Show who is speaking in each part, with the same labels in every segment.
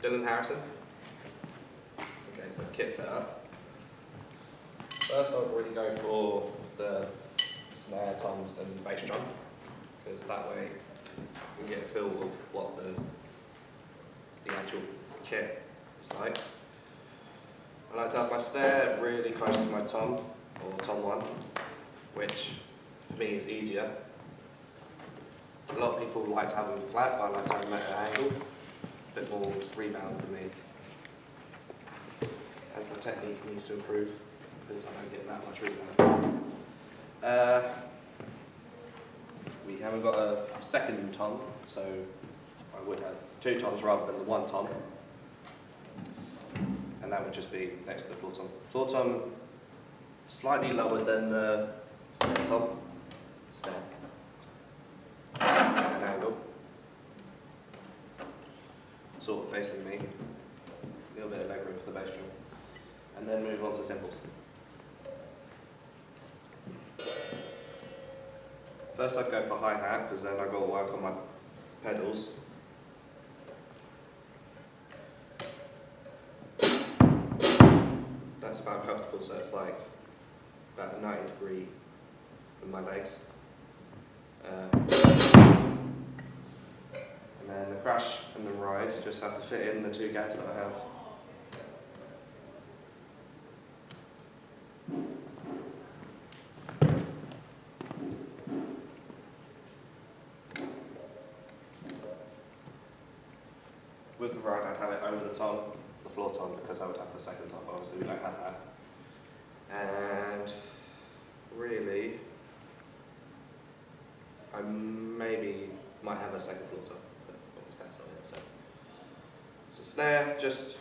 Speaker 1: Dylan Harrison. Okay, so kit setup. First I'll really go for the snare, toms and bass drum, because that way you can get a feel of what the actual kit is like. I like to have my snare really close to my tom, or tom 1, which for me is easier. A lot of people like to have them flat, but I like to have them at an angle. A bit more rebound for me. And the technique needs to improve, because I don't get that much rebound. We haven't got a second tom, so I would have 2 toms rather than the 1 tom. And that would just be next to the floor tom. Floor tom, slightly lower than the snare tom. Snare. At an angle. Sort of facing me. A little bit of leg room for the bass drum. And then move on to cymbals. First I'd go for hi-hat, because then I've got to work on my pedals. That's about comfortable, so it's like about a 90 degree from my legs. And then the crash and the ride, you just have to fit in the 2 gaps that I have. With the ride, I'd have it over the tom, the floor tom, because I would have the second tom, obviously we don't have that. And really, I maybe might have a second floor tom, but that's not it. So it's a snare, just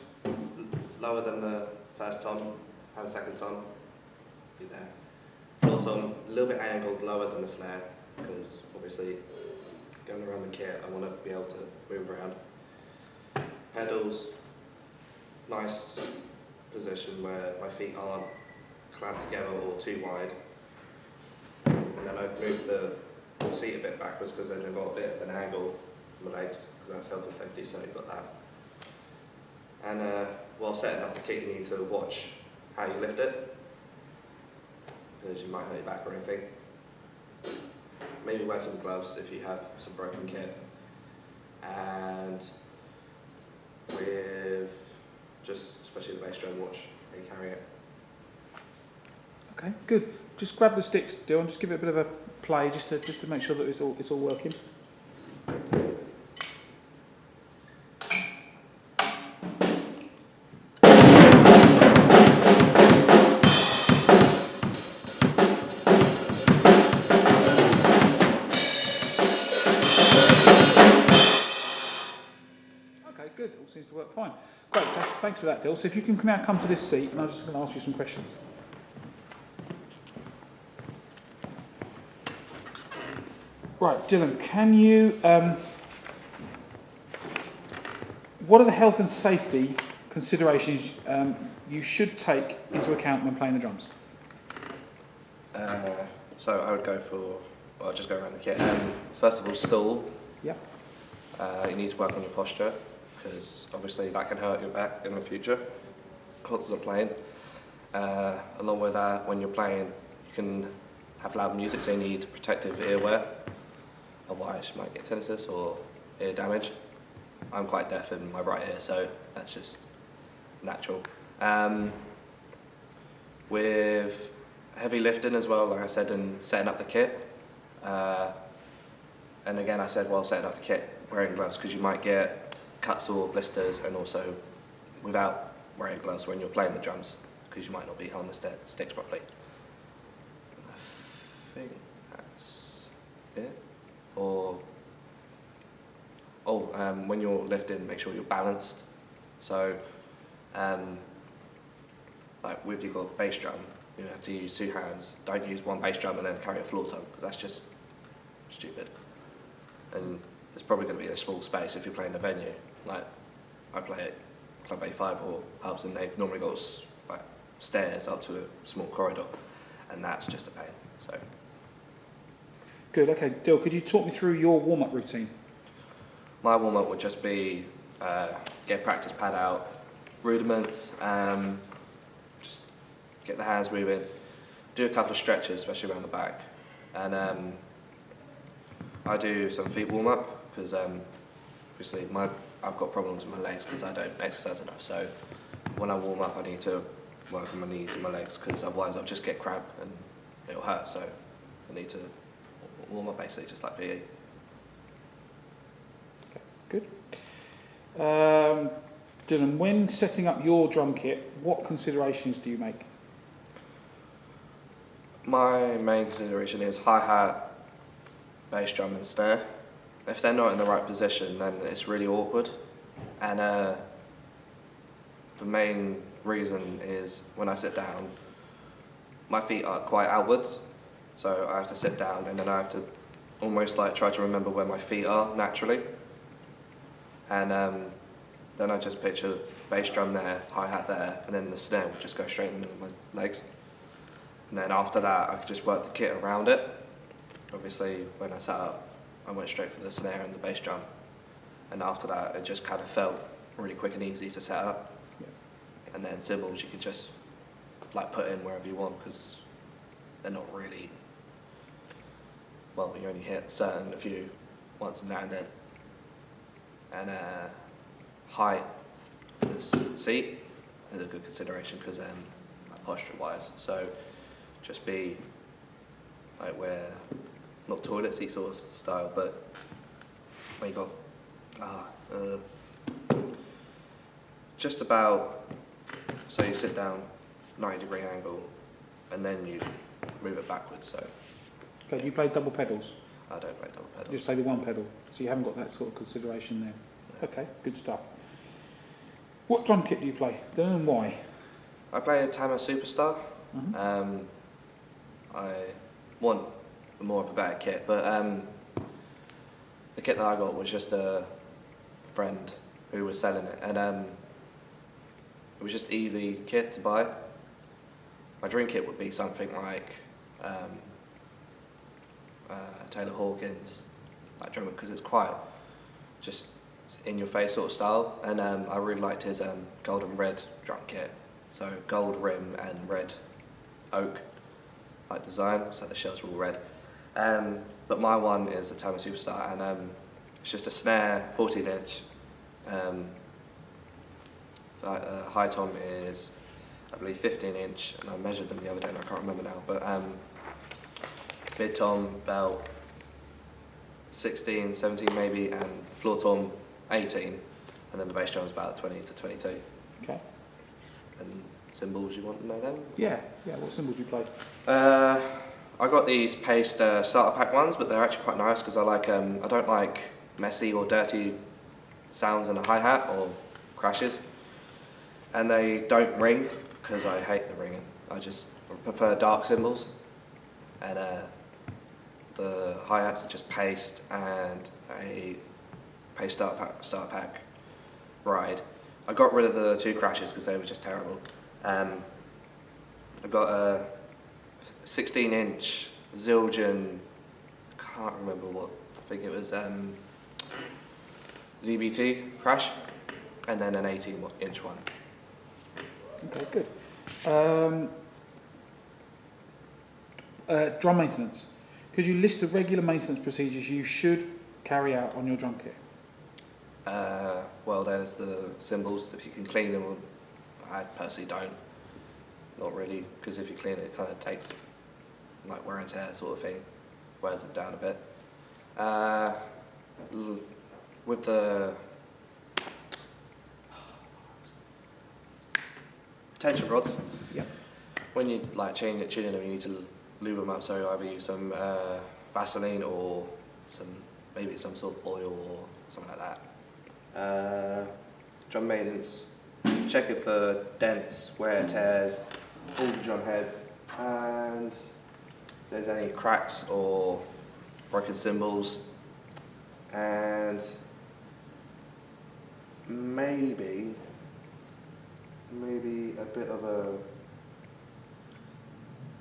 Speaker 1: lower than the first tom, have a second tom, be there. Floor tom, a little bit angled, lower than the snare, because obviously going around the kit, I want to be able to move around. Pedals, nice position where my feet aren't clamped together or too wide. And then I'd move the seat a bit backwards, because then I've got a bit of an angle for my legs, because that's health and safety, so you've got that. And while setting up the kit, you need to watch how you lift it, because you might hurt your back or anything. Maybe wear some gloves if you have some broken kit. And with just, especially the bass drum, watch how you carry it.
Speaker 2: Okay, good. Just grab the sticks, Dylan, just give it a bit of a play, just to make sure that it's all working. Okay, good. All seems to work fine. Great. So thanks for that, Dylan. So if you can now come to this seat, and I'm just going to ask you some questions. Right, Dylan, can you, what are the health and safety considerations you should take into account when playing the drums?
Speaker 1: So I would go for, well, I'll just go around the kit. First of all, stool.
Speaker 2: Yep.
Speaker 1: You need to work on your posture, because obviously that can hurt your back in the future, constant playing. Along with that, when you're playing, you can have loud music, so you need protective earwear. Otherwise you might get tinnitus or ear damage. I'm quite deaf in my right ear, so that's just natural. With heavy lifting as well, like I said, and setting up the kit. And again, I said while setting up the kit, wearing gloves, because you might get cuts or blisters, and also without wearing gloves when you're playing the drums, because you might not be holding the sticks properly. I think that's it. Or, when you're lifting, make sure you're balanced. So, like with your bass drum, you have to use 2 hands. Don't use one bass drum and then carry a floor tom, because that's just stupid. And there's probably going to be a small space if you're playing a venue. Like I play at Club A5 or pubs, and they've normally got like stairs up to a small corridor, and that's just a pain. So.
Speaker 2: Good, okay. Dill, could you talk me through your warm-up routine?
Speaker 1: My warm-up would just be get a practice pad out, rudiments, just get the hands moving, do a couple of stretches, especially around the back, and I do some feet warm up because obviously I've got problems with my legs because I don't exercise enough. So when I warm up, I need to work on my knees and my legs because otherwise I'll just get cramp and it'll hurt. So I need to warm up basically, just like PE.
Speaker 2: Okay, good. Dylan, when setting up your drum kit, what considerations do you make?
Speaker 1: My main consideration is hi-hat, bass drum and snare. If they're not in the right position, then it's really awkward. And the main reason is when I sit down, my feet are quite outwards, so I have to sit down and then I have to almost like try to remember where my feet are naturally. And then I just picture bass drum there, hi-hat there, and then the snare would just go straight in the middle of my legs. And then after that, I could just work the kit around it. Obviously, when I sat up, I went straight for the snare and the bass drum. And after that, it just kind of felt really quick and easy to set up.
Speaker 2: Yeah.
Speaker 1: And then cymbals, you could just like put in wherever you want because they're not really, well, you only hit a few once now and then. And height of this seat is a good consideration because like posture-wise. So just be like where, not toilet seat sort of style, but where you got just about, so you sit down 90-degree angle and then you move it backwards. So
Speaker 2: Okay, do you play double pedals?
Speaker 1: I don't play double pedals.
Speaker 2: You just play the one pedal, so you haven't got that sort of consideration there.
Speaker 1: No.
Speaker 2: Okay, good stuff. What drum kit do you play, Dylan, and why?
Speaker 1: I play a Tama Superstar.
Speaker 2: Mm-hmm.
Speaker 1: I want more of a better kit, but the kit that I got was just a friend who was selling it, and it was just easy kit to buy. My dream kit would be something like Taylor Hawkins, like drumming, because it's quite just in your face sort of style, and I really liked his gold and red drum kit. So gold rim and red oak like design, so the shells are all red. But my one is a Tama Superstar, and it's just a snare, 14-inch. High tom is, I believe, 15-inch, and I measured them the other day and I can't remember now, but mid tom about 16, 17 maybe, and floor tom 18, and then the bass drum's about 20 to 22.
Speaker 2: Okay.
Speaker 1: And cymbals, you want to know them?
Speaker 2: Yeah, what cymbals do you play?
Speaker 1: I got these paste starter pack ones, but they're actually quite nice because I like I don't like messy or dirty sounds in a hi-hat or crashes, and they don't ring because I hate the ringing. I just prefer dark cymbals, and the hi-hats are just paste and a paste starter pack ride. I got rid of the 2 crashes because they were just terrible. I got a 16-inch Zildjian, I can't remember what, I think it was ZBT crash, and then an 18-inch one.
Speaker 2: Okay, good. Drum maintenance. Could you list the regular maintenance procedures you should carry out on your drum kit?
Speaker 1: Well, there's the cymbals. If you can clean them, I personally don't. Not really, because if you clean it, it kind of takes like wear and tear sort of thing, wears them down a bit. With the tension rods,
Speaker 2: Yep.
Speaker 1: when you like tuning them, you need to lube them up. So either use some Vaseline or maybe some sort of oil or something like that. Drum maintenance, check it for dents, wear, tears, all the drum heads, and if there's any cracks or broken cymbals, and maybe a bit of a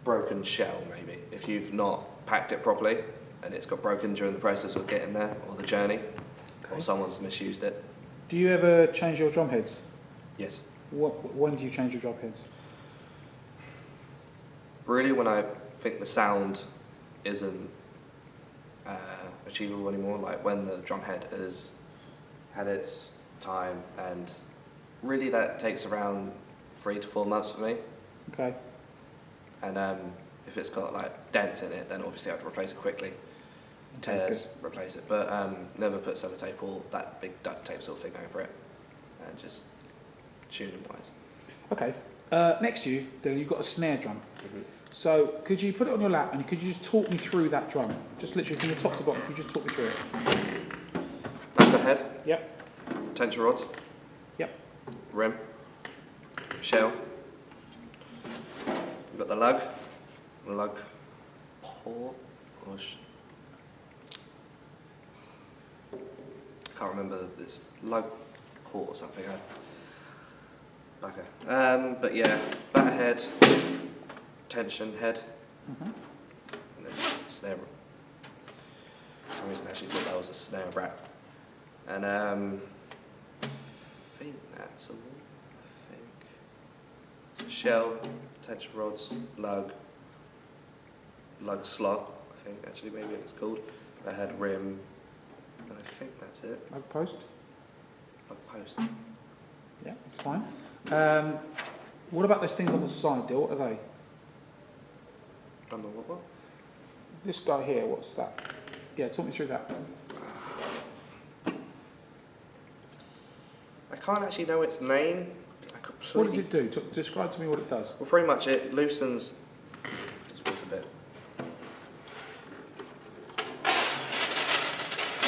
Speaker 1: broken shell, maybe, if you've not packed it properly and it's got broken during the process of getting there or the journey, or someone's misused it.
Speaker 2: Do you ever change your drum heads?
Speaker 1: Yes.
Speaker 2: When do you change your drum heads?
Speaker 1: Really, when I think the sound isn't achievable anymore, like when the drum head has had its time, and really that takes around 3 to 4 months for me.
Speaker 2: Okay.
Speaker 1: And if it's got like dents in it, then obviously I have to replace it quickly. Tears, replace it, but never put sellotape or that big duct tape sort of thing over it, and just tuning wise.
Speaker 2: Okay. Next to you, then you've got a snare drum.
Speaker 1: Mm-hmm.
Speaker 2: So could you put it on your lap and could you just talk me through that drum? Just literally from the top to bottom, could you just talk me through it?
Speaker 1: Batter head.
Speaker 2: Yep.
Speaker 1: Tension rods.
Speaker 2: Yep.
Speaker 1: Rim. Shell. We've got the lug. Lug port. Or I can't remember this lug port or something. Okay. But yeah, batter head. Tension head.
Speaker 2: Mm-hmm.
Speaker 1: And then snare. For some reason I actually thought that was a snare wrap. And I think that's all. I think. Shell, tension rods, lug slot, I think actually maybe it's called. I had rim, and I think that's it.
Speaker 2: Lug post?
Speaker 1: Lug post.
Speaker 2: Yeah, that's fine. What about those things on the side, Dill? What are they?
Speaker 1: I don't know what.
Speaker 2: This guy here, what's that? Yeah, talk me through that.
Speaker 1: I can't actually know its name.
Speaker 2: What does it do? Describe to me what it does.
Speaker 1: Well, pretty much it loosens. Just a bit.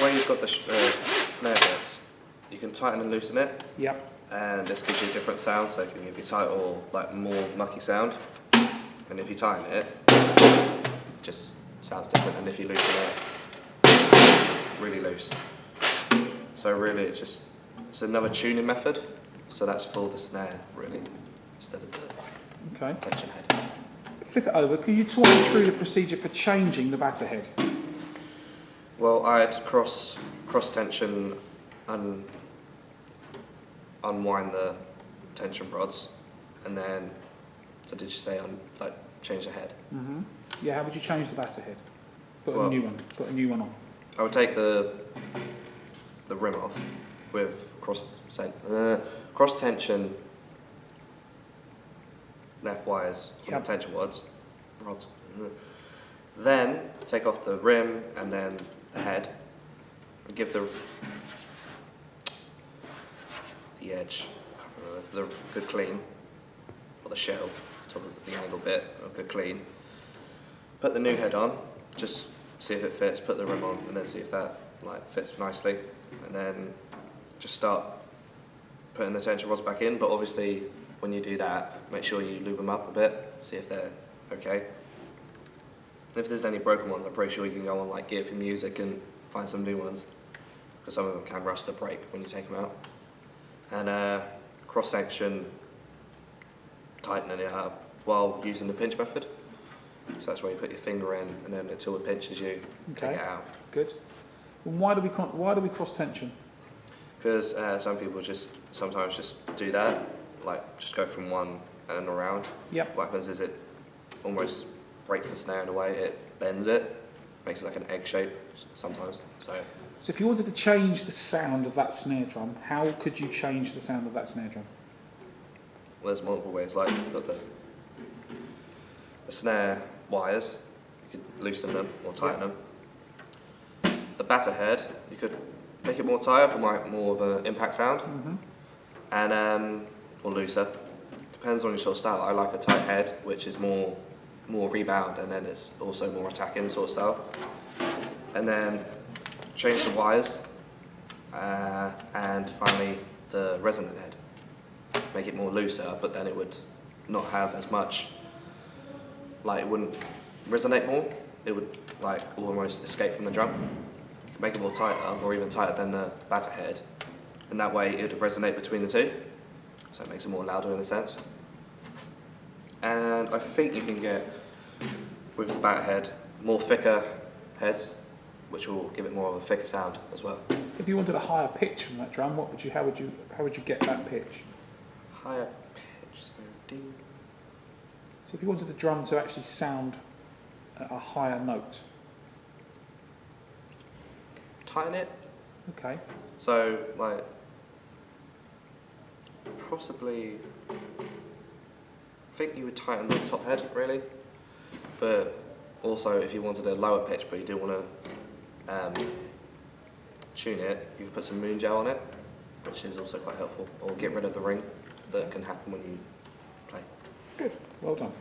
Speaker 1: Where you've got the snare bits, you can tighten and loosen it.
Speaker 2: Yep.
Speaker 1: And this gives you a different sound, so it can give you tight or like more mucky sound. And if you tighten it, it just sounds different. And if you loosen it, really loose. So really, it's another tuning method. So that's for the snare, really, instead of the tension head.
Speaker 2: Flip it over. Could you talk me through the procedure for changing the batter head?
Speaker 1: Well, I had to cross tension and unwind the tension rods, and then, so did you say change the head?
Speaker 2: Mm-hmm. Yeah, how would you change the batter head? Put
Speaker 1: Well,
Speaker 2: a new one. Put a new one on.
Speaker 1: I would take the rim off with cross tension left wires on
Speaker 2: Yep.
Speaker 1: the tension rods. Then take off the rim and then the head and give the edge the good clean, or the shell, top of the angle bit, a good clean. Put the new head on, just see if it fits, put the rim on and then see if that fits nicely, and then just start putting the tension rods back in. But obviously when you do that, make sure you lube them up a bit, see if they're okay. And if there's any broken ones, I'm pretty sure you can go on Gear for Music and find some new ones, because some of them can rust or break when you take them out. And cross section, tightening it up while using the pinch method. So that's where you put your finger in, and then until it pinches you, take it out.
Speaker 2: Good. And why do we cross tension?
Speaker 1: Because some people sometimes just do that, just go from one and around.
Speaker 2: Yep.
Speaker 1: What happens is it almost breaks the snare in a way, it bends it, makes it like an egg shape sometimes. So
Speaker 2: if you wanted to change the sound of that snare drum, how could you change the sound of that snare drum?
Speaker 1: well, there's multiple ways. You've got the snare wires, you could loosen them or tighten them. The batter head, you could make it more tighter for more of an impact sound, and or looser. Depends on your sort of style. I like a tight head, which is more rebound, and then it's also more attacking sort of style. And then change the wires, and finally the resonant head. Make it more looser, but then it would not have as much. It wouldn't resonate more. It would almost escape from the drum. You can make it more tighter, or even tighter than the batter head, and that way it would resonate between the two. So it makes it more louder in a sense. And I think you can get, with the batter head, more thicker heads, which will give it more of a thicker sound as well.
Speaker 2: If you wanted a higher pitch from that drum, how would you get that pitch?
Speaker 1: Higher pitch, so D.
Speaker 2: So if you wanted the drum to actually sound at a higher note.
Speaker 1: Tighten it.
Speaker 2: Okay.
Speaker 1: So, like, possibly, I think you would tighten the top head, really. But also, if you wanted a lower pitch but you didn't want to tune it, you could put some moon gel on it, which is also quite helpful. Or get rid of the ring that can happen when you play.
Speaker 2: Good. Well done.